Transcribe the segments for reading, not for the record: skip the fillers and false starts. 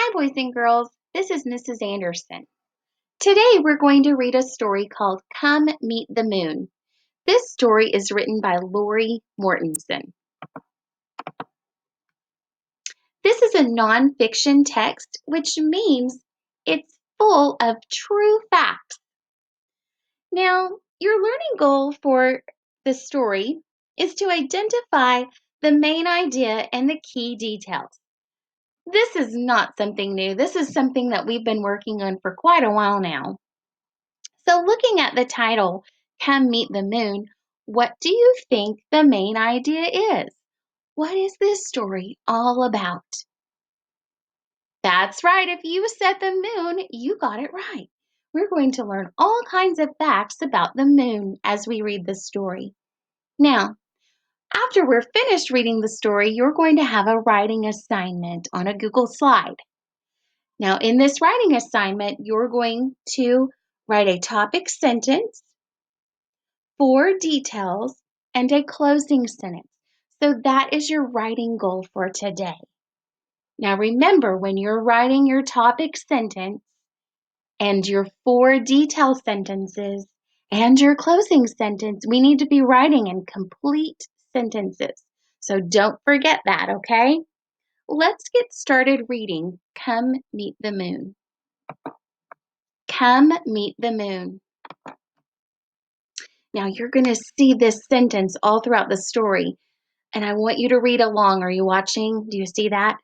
Hi, boys and girls. This is Mrs. Anderson. Today we're going to read a story called Come Meet the Moon. This story is written by Lori Mortensen. This is a nonfiction text, which means it's full of true facts. Now, your learning goal for the story is to identify the main idea and the key details. This is not something new. This is something that we've been working on for quite a while now. So, looking at the title, Come Meet the Moon, what do you think the main idea is? What is this story all about? That's right, if you said the moon, you got it right. We're going to learn all kinds of facts about the moon as we read the story. Now, after we're finished reading the story, you're going to have a writing assignment on a Google slide. Now, in this writing assignment, you're going to write a topic sentence, 4 details, and a closing sentence. So that is your writing goal for today. Now remember, when you're writing your topic sentence and your 4 detail sentences and your closing sentence, we need to be writing in complete sentences. So don't forget that, okay? Let's get started reading Come Meet the Moon. Come meet the moon. Now you're going to see this sentence all throughout the story. And I want you to read along. Are you watching? Do you see that?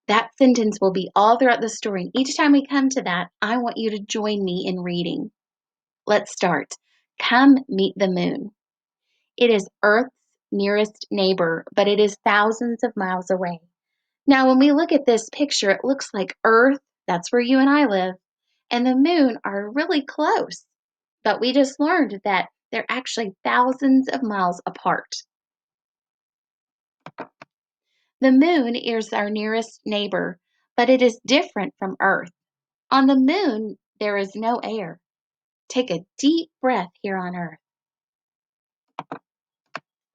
That sentence will be all throughout the story. And each time we come to that, I want you to join me in reading. Let's start. Come meet the moon. It is Earth's nearest neighbor, but it is thousands of miles away. Now, when we look at this picture, it looks like Earth, that's where you and I live, and the moon are really close. But we just learned that they're actually thousands of miles apart. The moon is our nearest neighbor, but it is different from Earth. On the moon, there is no air. Take a deep breath here on Earth.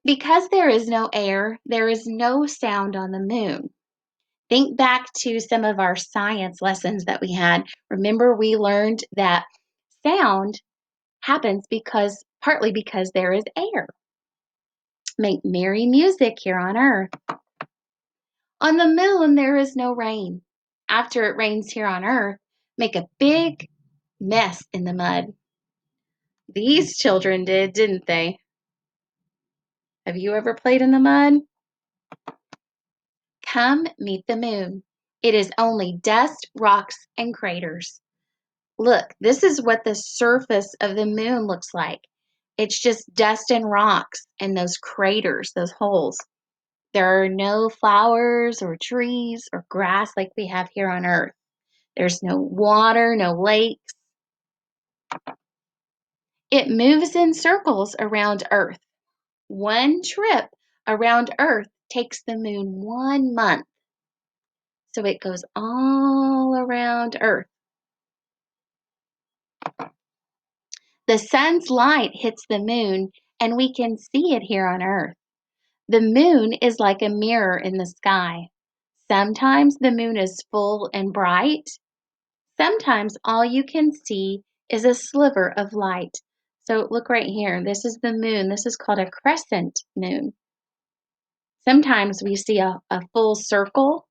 Because there is no air, there is no sound on the moon. Think back to some of our science lessons that we had. Remember, we learned that sound happens partly because there is air. Make merry music here on Earth. On the moon, there is no rain. After it rains here on Earth, make a big mess in the mud. These children did, didn't they? Have you ever played in the mud? Come meet the moon. It is only dust, rocks, and craters. Look, this is what the surface of the moon looks like. It's just dust and rocks and those craters, those holes. There are no flowers or trees or grass like we have here on Earth. There's no water, no lakes. It moves in circles around Earth. One trip around Earth takes the moon 1 month. So it goes all around Earth. The sun's light hits the moon, and we can see it here on Earth. The moon is like a mirror in the sky. Sometimes the moon is full and bright. Sometimes all you can see is a sliver of light. So look right here. This is the moon. This is called a crescent moon. Sometimes we see a full circle,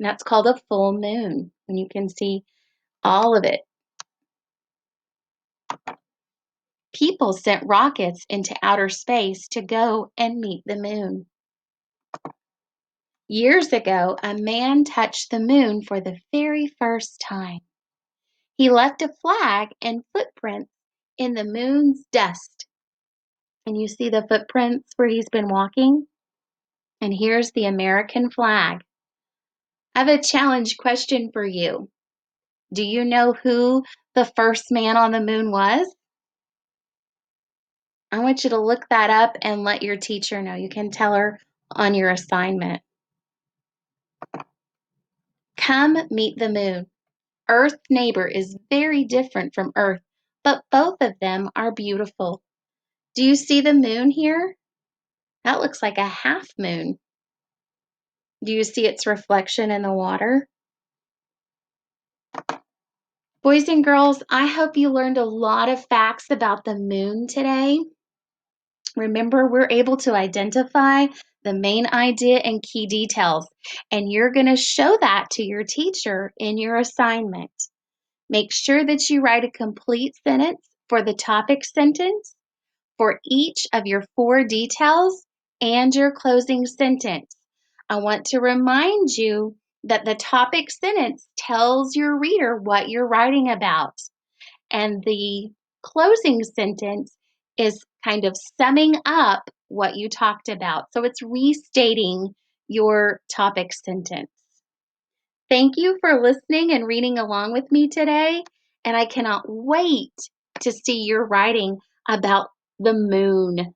and that's called a full moon, when you can see all of it. People sent rockets into outer space to go and meet the moon. Years ago, a man touched the moon for the very first time. He left a flag and footprints in the moon's dust. And you see the footprints where he's been walking? And here's the American flag. I have a challenge question for you. Do you know who the first man on the moon was? I want you to look that up and let your teacher know. You can tell her on your assignment. Come meet the moon. Earth's neighbor is very different from Earth, but both of them are beautiful. Do you see the moon here? That looks like a half moon. Do you see its reflection in the water? Boys and girls, I hope you learned a lot of facts about the moon today. Remember, we're able to identify the main idea and key details, and you're going to show that to your teacher in your assignment. Make sure that you write a complete sentence for the topic sentence for each of your 4 details and your closing sentence. I want to remind you that the topic sentence tells your reader what you're writing about, and the closing sentence is kind of summing up what you talked about. So it's restating your topic sentence. Thank you for listening and reading along with me today, and I cannot wait to see your writing about the moon.